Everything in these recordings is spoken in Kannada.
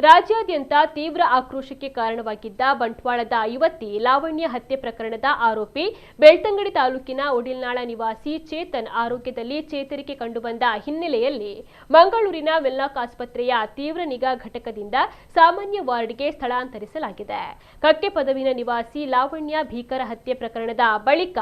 ರಾಜ್ಯಾದ್ಯಂತ ತೀವ್ರ ಆಕ್ರೋಶಕ್ಕೆ ಕಾರಣವಾಗಿದ್ದ ಬಂಟ್ವಾಳದ ಯುವತಿ ಲಾವಣ್ಯ ಹತ್ಯೆ ಪ್ರಕರಣದ ಆರೋಪಿ ಬೆಳ್ತಂಗಡಿ ತಾಲೂಕಿನ ಒಡಿಲ್ನಾಳ ನಿವಾಸಿ ಚೇತನ್ ಆರೋಗ್ಯದಲ್ಲಿ ಚೇತರಿಕೆ ಕಂಡುಬಂದ ಹಿನ್ನೆಲೆಯಲ್ಲಿ ಮಂಗಳೂರಿನ ವೆನ್ಲಾಕ್ ಆಸ್ಪತ್ರೆಯ ತೀವ್ರ ನಿಗಾ ಘಟಕದಿಂದ ಸಾಮಾನ್ಯ ವಾರ್ಡ್ಗೆ ಸ್ಥಳಾಂತರಿಸಲಾಗಿದೆ. ಕಕ್ಕೆಪದವಿನ ನಿವಾಸಿ ಲಾವಣ್ಯ ಭೀಕರ ಹತ್ಯೆ ಪ್ರಕರಣದ ಬಳಿಕ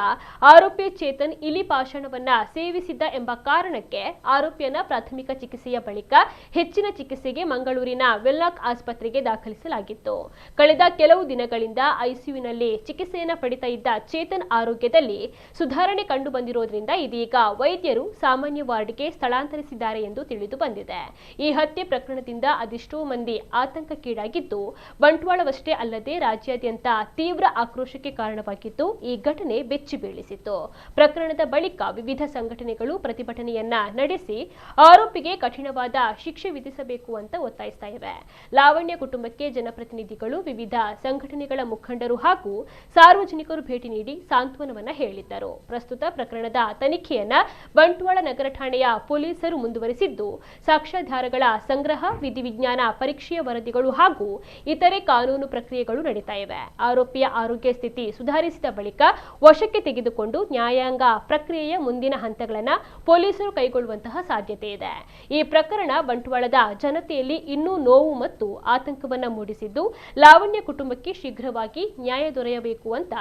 ಆರೋಪಿ ಚೇತನ್ ಇಲಿ ಪಾಷಾಣವನ್ನ ಸೇವಿಸಿದ್ದ ಎಂಬ ಕಾರಣಕ್ಕೆ ಆರೋಪಿಯನ್ನ ಪ್ರಾಥಮಿಕ ಚಿಕಿತ್ಸೆಯ ಬಳಿಕ ಹೆಚ್ಚಿನ ಚಿಕಿತ್ಸೆಗೆ ಮಂಗಳೂರಿನ ವೆನ್ಲಾಕ್ ಆಸ್ಪತ್ರೆಗೆ ದಾಖಲಿಸಲಾಗಿತ್ತು. ಕಳೆದ ಕೆಲವು ದಿನಗಳಿಂದ ಐಸಿಯುನಲ್ಲಿ ಚಿಕಿತ್ಸೆಯನ್ನು ಪಡೆಯುತ್ತಾ ಇದ್ದ ಚೇತನ್ ಆರೋಗ್ಯದಲ್ಲಿ ಸುಧಾರಣೆ ಕಂಡು ಬಂದಿರೋದ್ರಿಂದ ಇದೀಗ ವೈದ್ಯರು ಸಾಮಾನ್ಯ ವಾರ್ಡ್ಗೆ ಸ್ಥಳಾಂತರಿಸಿದ್ದಾರೆ ಎಂದು ತಿಳಿದು ಬಂದಿದೆ. ಈ ಹತ್ಯೆ ಪ್ರಕರಣದಿಂದ ಅದೆಷ್ಟೋ ಮಂದಿ ಆತಂಕಕ್ಕೀಡಾಗಿದ್ದು, ಬಂಟ್ವಾಳವಷ್ಟೇ ಅಲ್ಲದೆ ರಾಜ್ಯಾದ್ಯಂತ ತೀವ್ರ ಆಕ್ರೋಶಕ್ಕೆ ಕಾರಣವಾಗಿದ್ದು, ಈ ಘಟನೆ ಬೆಚ್ಚಿ ಬೀಳಿಸಿತ್ತು. ಪ್ರಕರಣದ ಬಳಿಕ ವಿವಿಧ ಸಂಘಟನೆಗಳು ಪ್ರತಿಭಟನೆಯನ್ನ ನಡೆಸಿ ಆರೋಪಿಗೆ ಕಠಿಣವಾದ ಶಿಕ್ಷೆ ವಿಧಿಸಬೇಕು ಅಂತ ಒತ್ತಾಯಿಸ್ತಾ ಇವೆ. ಲಾವಣ್ಯ ಕುಟುಂಬಕ್ಕೆ ಜನಪ್ರತಿನಿಧಿಗಳು, ವಿವಿಧ ಸಂಘಟನೆಗಳ ಮುಖಂಡರು ಹಾಗೂ ಸಾರ್ವಜನಿಕರು ಭೇಟಿ ನೀಡಿ ಸಾಂತ್ವನವನ್ನ ಹೇಳಿದ್ದರು. ಪ್ರಸ್ತುತ ಪ್ರಕರಣದ ತನಿಖೆಯನ್ನ ಬಂಟ್ವಾಳ ನಗರ ಠಾಣೆಯ ಪೊಲೀಸರು ಮುಂದುವರೆಸಿದ್ದು, ಸಾಕ್ಷ್ಯಾಧಾರಗಳ ಸಂಗ್ರಹ, ವಿಧಿವಿಜ್ಞಾನ ಪರೀಕ್ಷೆಯ ವರದಿಗಳು ಹಾಗೂ ಇತರೆ ಕಾನೂನು ಪ್ರಕ್ರಿಯೆಗಳು ನಡೀತಾ ಇವೆ. ಆರೋಪಿಯ ಆರೋಗ್ಯ ಸ್ಥಿತಿ ಸುಧಾರಿಸಿದ ಬಳಿಕ ವಶಕ್ಕೆ ತೆಗೆದುಕೊಂಡು ನ್ಯಾಯಾಂಗ ಪ್ರಕ್ರಿಯೆಯ ಮುಂದಿನ ಹಂತಗಳನ್ನು ಪೊಲೀಸರು ಕೈಗೊಳ್ಳುವಂತಹ ಸಾಧ್ಯತೆ ಇದೆ. ಈ ಪ್ರಕರಣ ಬಂಟ್ವಾಳದ ಜನತೆಯಲ್ಲಿ ಇನ್ನೂ ನೋವು ಮತ್ತು ಆತಂಕವನ್ನ ಮೂಡಿಸಿದ್ದು, ಲಾವಣ್ಯ ಕುಟುಂಬಕ್ಕೆ ಶೀಘ್ರವಾಗಿ ನ್ಯಾಯ ದೊರೆಯಬೇಕು ಅಂತ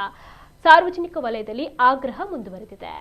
ಸಾರ್ವಜನಿಕ ವಲಯದಲ್ಲಿ ಆಗ್ರಹ ಮುಂದುವರೆದಿದೆ.